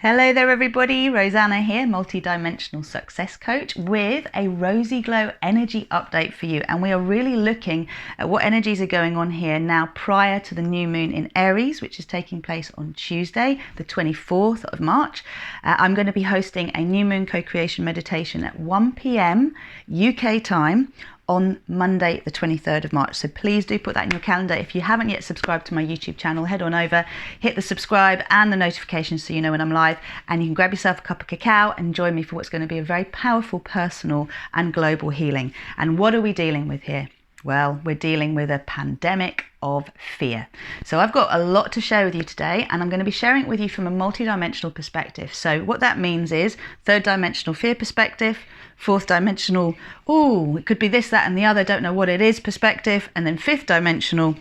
Hello there everybody, Rosanna here, multidimensional success coach with a RozyGlow energy update for you. And we are really looking at what energies are going on here now prior to the new moon in Aries, which is taking place on Tuesday, the 24th of March. I'm going to be hosting a new moon co-creation meditation at 1 p.m. UK time on Monday the 23rd of March. So please do put that in your calendar. If you haven't yet subscribed to my YouTube channel, head on over, hit the subscribe and the notifications so you know when I'm live, and you can grab yourself a cup of cacao and join me for what's going to be a very powerful personal and global healing. And what are we dealing with here? Well, we're dealing with a pandemic of fear. So I've got a lot to share with you today, and I'm going to be sharing it with you from a multidimensional perspective. So what that means is third dimensional fear perspective, fourth dimensional, it could be this, that, and the other, don't know what it is perspective, and then fifth dimensional,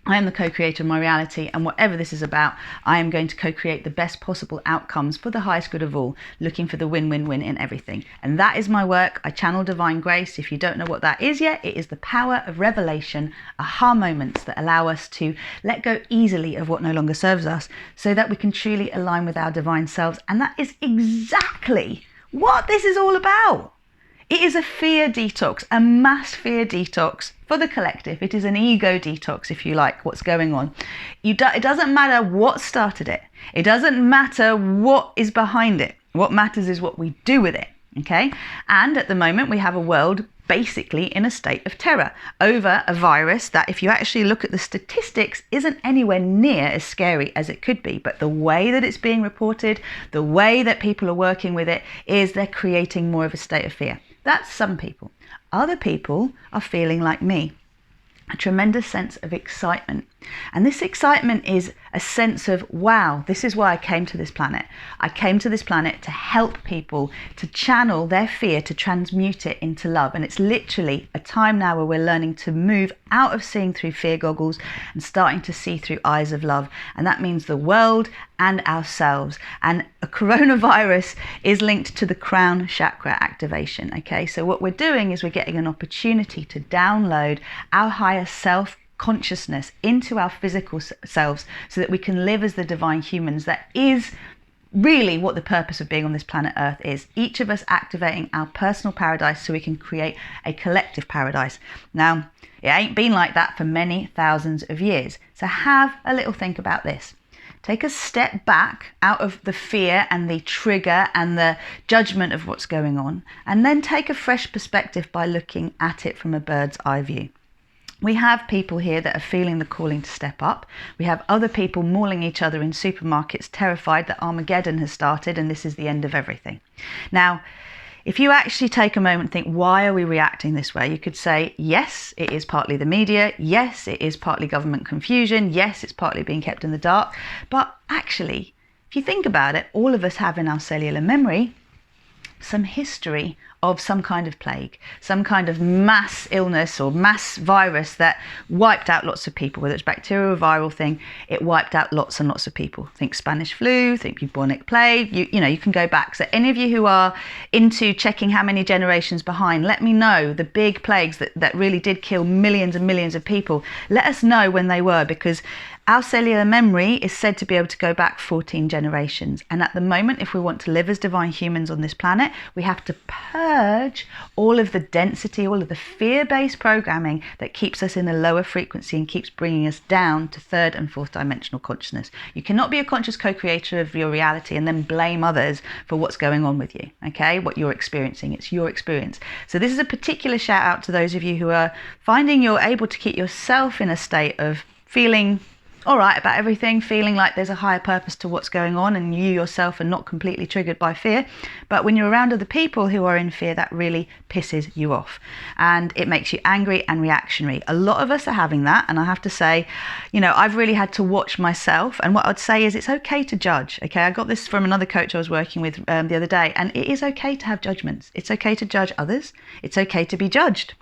I am the co-creator of my reality, and whatever this is about, I am going to co-create the best possible outcomes for the highest good of all, looking for the win-win-win in everything. And that is my work. I channel divine grace. If you don't know what that is yet, it is the power of revelation, aha moments that allow us to let go easily of what no longer serves us so that we can truly align with our divine selves. And that is exactly what this is all about. It is a fear detox, a mass fear detox for the collective. It is an ego detox, if you like, what's going on. It doesn't matter what started it. It doesn't matter what is behind it. What matters is what we do with it, okay? And at the moment, we have a world basically in a state of terror over a virus that, if you actually look at the statistics, isn't anywhere near as scary as it could be. But the way that it's being reported, the way that people are working with it, is they're creating more of a state of fear. That's some people. Other people are feeling like me, a tremendous sense of excitement. And this excitement is a sense of, wow, this is why I came to this planet. I came to this planet to help people to channel their fear, to transmute it into love. And it's literally a time now where we're learning to move out of seeing through fear goggles and starting to see through eyes of love. And that means the world and ourselves. And a coronavirus is linked to the crown chakra activation. Okay, so what we're doing is we're getting an opportunity to download our higher self consciousness into our physical selves so that we can live as the divine humans. That is really what the purpose of being on this planet Earth is. Each of us activating our personal paradise so we can create a collective paradise. Now, it ain't been like that for many thousands of years. So have a little think about this. Take a step back out of the fear and the trigger and the judgment of what's going on, and then take a fresh perspective by looking at it from a bird's eye view. We have people here that are feeling the calling to step up. We have other people mauling each other in supermarkets, terrified that Armageddon has started and this is the end of everything. Now, if you actually take a moment and think, why are we reacting this way? You could say, yes, it is partly the media. Yes, it is partly government confusion. Yes, it's partly being kept in the dark. But actually, if you think about it, all of us have in our cellular memory some history of some kind of plague, some kind of mass illness or mass virus that wiped out lots of people, whether it's bacterial or viral thing, it wiped out lots and lots of people. Think Spanish flu, think bubonic plague, you know, you can go back. So any of you who are into checking how many generations behind, let me know the big plagues that really did kill millions and millions of people. Let us know when they were, because our cellular memory is said to be able to go back 14 generations. And at the moment, if we want to live as divine humans on this planet, we have to purge all of the density, all of the fear-based programming that keeps us in a lower frequency and keeps bringing us down to third and fourth dimensional consciousness. You cannot be a conscious co-creator of your reality and then blame others for what's going on with you, okay? What you're experiencing, it's your experience. So this is a particular shout out to those of you who are finding you're able to keep yourself in a state of feeling all right about everything, feeling like there's a higher purpose to what's going on and you yourself are not completely triggered by fear. But when you're around other people who are in fear, that really pisses you off and it makes you angry and reactionary. A lot of us are having that, and I have to say, you know, I've really had to watch myself. And what I'd say is it's okay to judge, okay? I got this from another coach I was working with the other day, and it is okay to have judgments. It's okay to judge others. It's okay to be judged.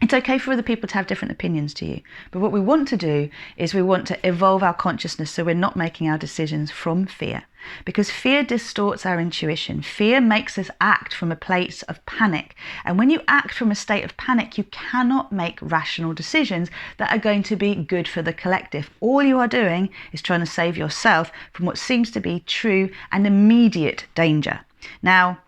It's okay for other people to have different opinions to you. But what we want to do is we want to evolve our consciousness so we're not making our decisions from fear. Because fear distorts our intuition. Fear makes us act from a place of panic. And when you act from a state of panic, you cannot make rational decisions that are going to be good for the collective. All you are doing is trying to save yourself from what seems to be true and immediate danger. Now,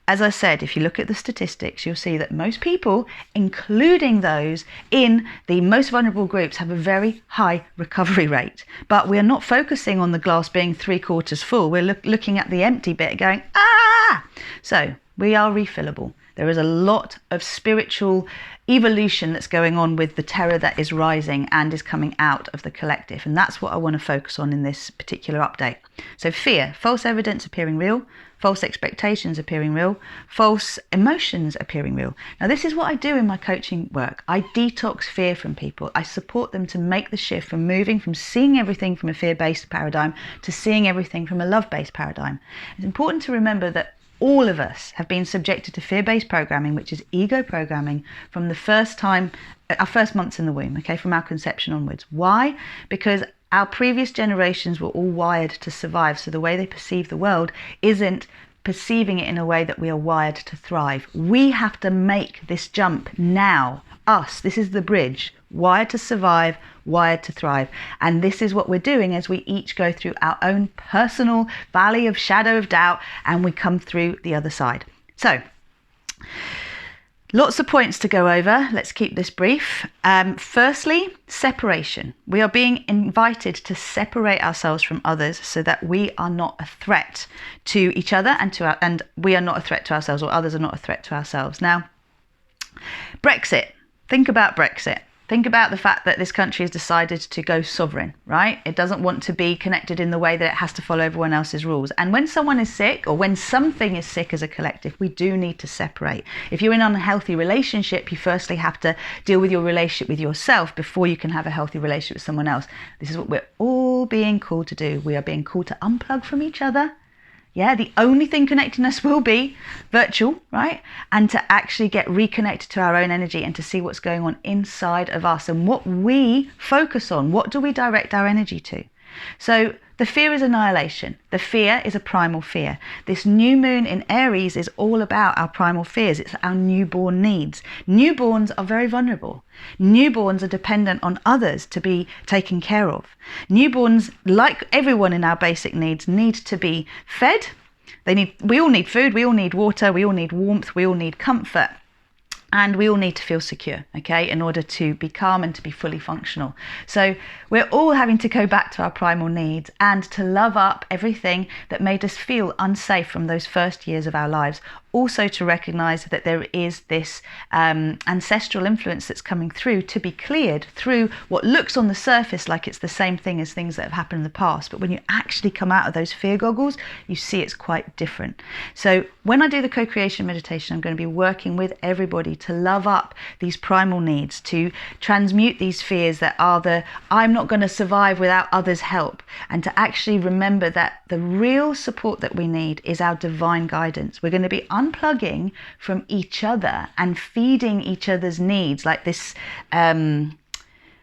as I said, if you look at the statistics, you'll see that most people, including those in the most vulnerable groups, have a very high recovery rate. But we're not focusing on the glass being 3/4 full. We're looking at the empty bit going, ah! So we are refillable. There is a lot of spiritual evolution that's going on with the terror that is rising and is coming out of the collective. And that's what I want to focus on in this particular update. So fear, false evidence appearing real, false expectations appearing real, false emotions appearing real. Now, this is what I do in my coaching work. I detox fear from people. I support them to make the shift from moving from seeing everything from a fear-based paradigm to seeing everything from a love-based paradigm. It's important to remember that all of us have been subjected to fear-based programming, which is ego programming, from the first time, our first months in the womb, okay, from our conception onwards. Why? Because our previous generations were all wired to survive. So the way they perceive the world isn't perceiving it in a way that we are wired to thrive. We have to make this jump now. Us, this is the bridge. Wired to survive, wired to thrive. And this is what we're doing as we each go through our own personal valley of shadow of doubt and we come through the other side. So, lots of points to go over. Let's keep this brief. Firstly, separation. We are being invited to separate ourselves from others so that we are not a threat to each other and we are not a threat to ourselves, or others are not a threat to ourselves. Now, Brexit. Think about Brexit. Think about the fact that this country has decided to go sovereign, right? It doesn't want to be connected in the way that it has to follow everyone else's rules. And when someone is sick, or when something is sick as a collective, we do need to separate. If you're in an unhealthy relationship, you firstly have to deal with your relationship with yourself before you can have a healthy relationship with someone else. This is what we're all being called to do. We are being called to unplug from each other. Yeah, the only thing connecting us will be virtual, right? And to actually get reconnected to our own energy and to see what's going on inside of us and what we focus on. What do we direct our energy to? So the fear is annihilation. The fear is a primal fear. This new moon in Aries is all about our primal fears. It's our newborn needs. Newborns are very vulnerable. Newborns are dependent on others to be taken care of. Newborns, like everyone in our basic needs, need to be fed. We all need food, we all need water, we all need warmth, we all need comfort. And we all need to feel secure, okay, in order to be calm and to be fully functional. So we're all having to go back to our primal needs and to love up everything that made us feel unsafe from those first years of our lives. Also to recognize that there is this ancestral influence that's coming through to be cleared through what looks on the surface like it's the same thing as things that have happened in the past. But when you actually come out of those fear goggles, you see it's quite different. So when I do the co-creation meditation, I'm going to be working with everybody to love up these primal needs, to transmute these fears that are the I'm not going to survive without others' help, and to actually remember that the real support that we need is our divine guidance. We're going to be unplugging from each other and feeding each other's needs, like this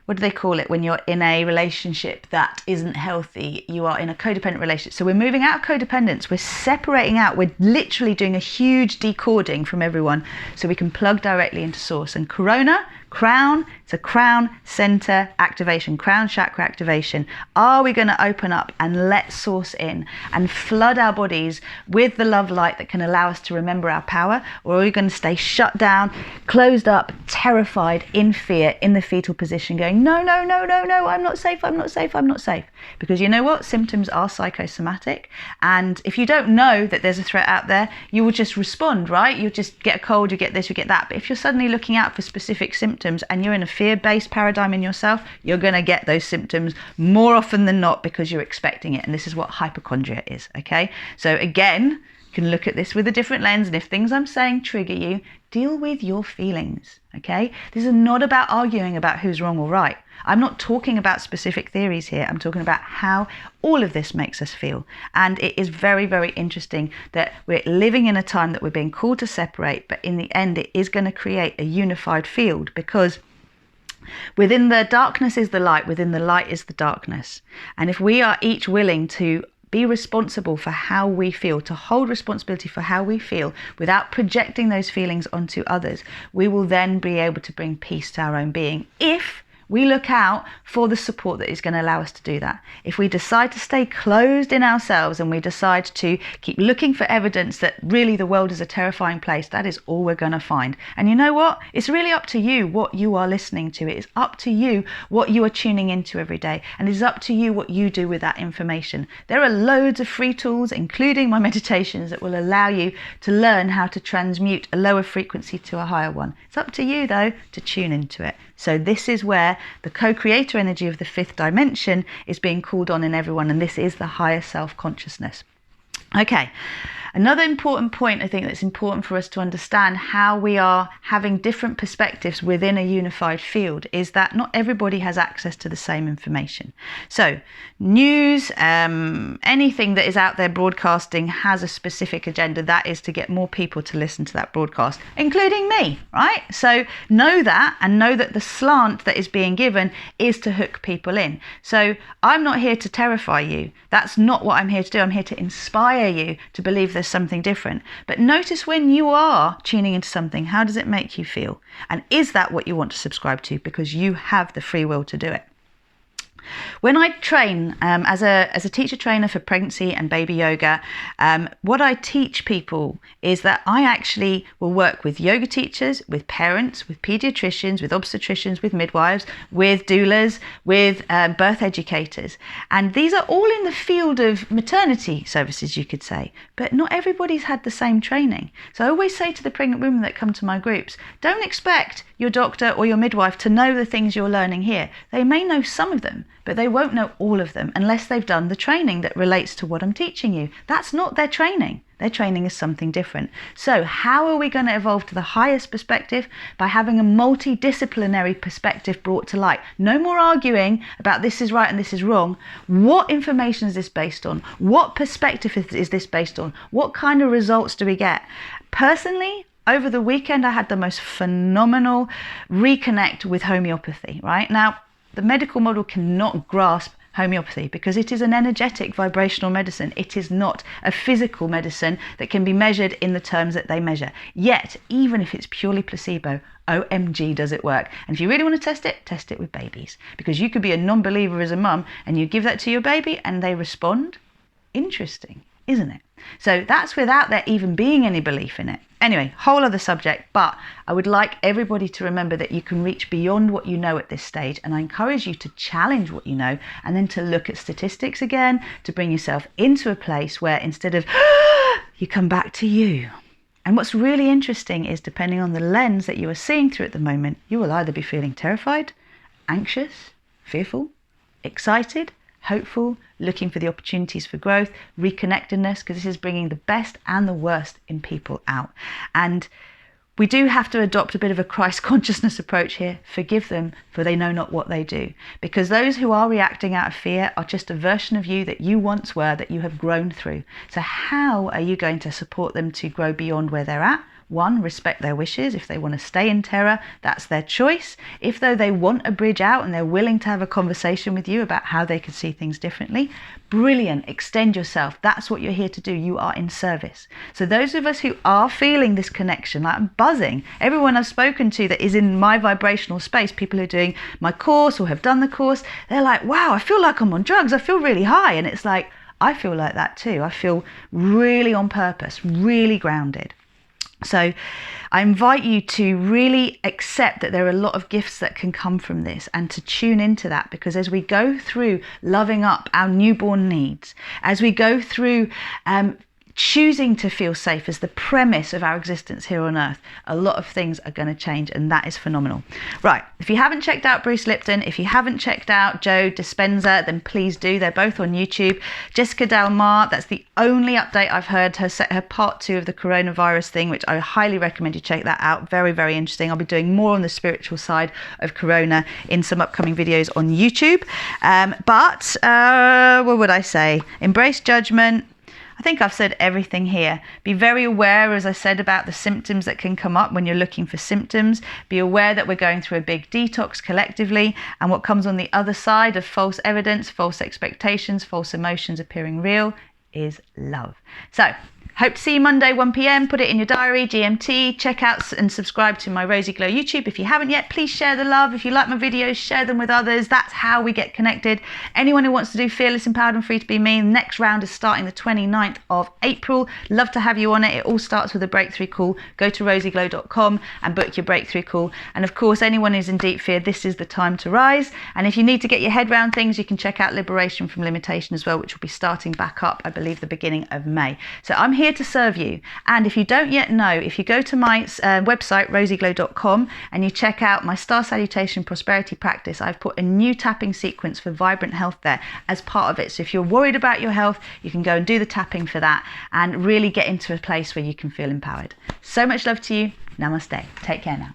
what do they call it when you're in a relationship that isn't healthy? You are in a codependent relationship. So we're moving out of codependence. We're separating out. We're literally doing a huge decording from everyone so we can plug directly into source. And Corona, crown, it's a crown center activation, crown chakra activation. Are we going to open up and let source in and flood our bodies with the love light that can allow us to remember our power? Or are we going to stay shut down, closed up, terrified, in fear, in the fetal position, going, no, no, no, no, no, I'm not safe, I'm not safe, I'm not safe. Because you know what? Symptoms are psychosomatic. And if you don't know that there's a threat out there, you will just respond, right? You'll just get a cold, you get this, you get that. But if you're suddenly looking out for specific symptoms and you're in a fear-based paradigm in yourself, you're going to get those symptoms more often than not because you're expecting it. And this is what hypochondria is, okay? So again, you can look at this with a different lens, and if things I'm saying trigger you, deal with your feelings, okay? This is not about arguing about who's wrong or right. I'm not talking about specific theories here. I'm talking about how all of this makes us feel. And it is very, very interesting that we're living in a time that we're being called to separate, but in the end, it is going to create a unified field, because within the darkness is the light, within the light is the darkness. And if we are each willing to be responsible for how we feel, to hold responsibility for how we feel without projecting those feelings onto others, we will then be able to bring peace to our own being, if we look out for the support that is going to allow us to do that. If we decide to stay closed in ourselves and we decide to keep looking for evidence that really the world is a terrifying place, that is all we're going to find. And you know what? It's really up to you what you are listening to. It is up to you what you are tuning into every day. And it is up to you what you do with that information. There are loads of free tools, including my meditations, that will allow you to learn how to transmute a lower frequency to a higher one. It's up to you, though, to tune into it. So this is where the co-creator energy of the fifth dimension is being called on in everyone, and this is the higher self-consciousness. Okay, another important point, I think that's important for us to understand how we are having different perspectives within a unified field, is that not everybody has access to the same information. So news, anything that is out there broadcasting has a specific agenda. That is to get more people to listen to that broadcast, including me, right? So know that, and know that the slant that is being given is to hook people in. So I'm not here to terrify you. That's not what I'm here to do. I'm here to inspire you to believe there's something different. But notice when you are tuning into something, how does it make you feel? And is that what you want to subscribe to? Because you have the free will to do it. When I train as a teacher trainer for pregnancy and baby yoga, what I teach people is that I actually will work with yoga teachers, with parents, with pediatricians, with obstetricians, with midwives, with doulas, with birth educators. And these are all in the field of maternity services, you could say, but not everybody's had the same training. So I always say to the pregnant women that come to my groups, don't expect your doctor or your midwife to know the things you're learning here. They may know some of them, but they won't know all of them unless they've done the training that relates to what I'm teaching you. That's not their training. Their training is something different. So how are we going to evolve to the highest perspective? By having a multidisciplinary perspective brought to light. No more arguing about this is right and this is wrong. What information is this based on? What perspective is this based on? What kind of results do we get? Personally, over the weekend, I had the most phenomenal reconnect with homeopathy, right? Now, the medical model cannot grasp homeopathy because it is an energetic vibrational medicine. It is not a physical medicine that can be measured in the terms that they measure. Yet, even if it's purely placebo, OMG does it work. And if you really want to test it with babies. Because you could be a non-believer as a mum and you give that to your baby and they respond. Interesting, isn't it? So that's without there even being any belief in it. Anyway, whole other subject, but I would like everybody to remember that you can reach beyond what you know at this stage, and I encourage you to challenge what you know and then to look at statistics again, to bring yourself into a place where instead of you come back to you. And what's really interesting is, depending on the lens that you are seeing through at the moment, you will either be feeling terrified, anxious, fearful, excited, hopeful, looking for the opportunities for growth, reconnectedness, because this is bringing the best and the worst in people out. And we do have to adopt a bit of a Christ consciousness approach here. Forgive them, for they know not what they do. Because those who are reacting out of fear are just a version of you that you once were, that you have grown through. So how are you going to support them to grow beyond where they're at? One, respect their wishes. If they want to stay in terror, that's their choice. If though they want a bridge out and they're willing to have a conversation with you about how they can see things differently, brilliant, extend yourself. That's what you're here to do. You are in service. So those of us who are feeling this connection, like I'm buzzing, everyone I've spoken to that is in my vibrational space, people who are doing my course or have done the course, they're like, wow, I feel like I'm on drugs. I feel really high. And it's like, I feel like that too. I feel really on purpose, really grounded. So I invite you to really accept that there are a lot of gifts that can come from this, and to tune into that, because as we go through loving up our newborn needs, as we go through choosing to feel safe as the premise of our existence here on earth, a lot of things are going to change, and that is phenomenal. Right, if you haven't checked out Bruce Lipton, if you haven't checked out Joe Dispenza, then please do. They're both on YouTube. Jessica Del Mar, that's the only update I've heard, her part 2 of the coronavirus thing, which I highly recommend you check that out. Very, very interesting. I'll be doing more on the spiritual side of corona in some upcoming videos on YouTube. What would I say? Embrace judgment. I think I've said everything here. Be very aware, as I said, about the symptoms that can come up when you're looking for symptoms. Be aware that we're going through a big detox collectively, and what comes on the other side of false evidence, false expectations, false emotions appearing real is love. So, hope to see you Monday, 1 p.m. Put it in your diary, GMT. Check out and subscribe to my RozyGlow YouTube. If you haven't yet, please share the love. If you like my videos, share them with others. That's how we get connected. Anyone who wants to do Fearless, Empowered and Free to Be Me, the next round is starting the 29th of April. Love to have you on it. It all starts with a breakthrough call. Go to RozyGlow.com and book your breakthrough call. And of course, anyone who's in deep fear, this is the time to rise. And if you need to get your head around things, you can check out Liberation from Limitation as well, which will be starting back up, I believe, the beginning of May. So I'm here to serve you. And if you don't yet know, if you go to my website, RozyGlow.com, and you check out my Star Salutation Prosperity Practice, I've put a new tapping sequence for vibrant health there as part of it. So if you're worried about your health, you can go and do the tapping for that and really get into a place where you can feel empowered. So much love to you. Namaste. Take care now.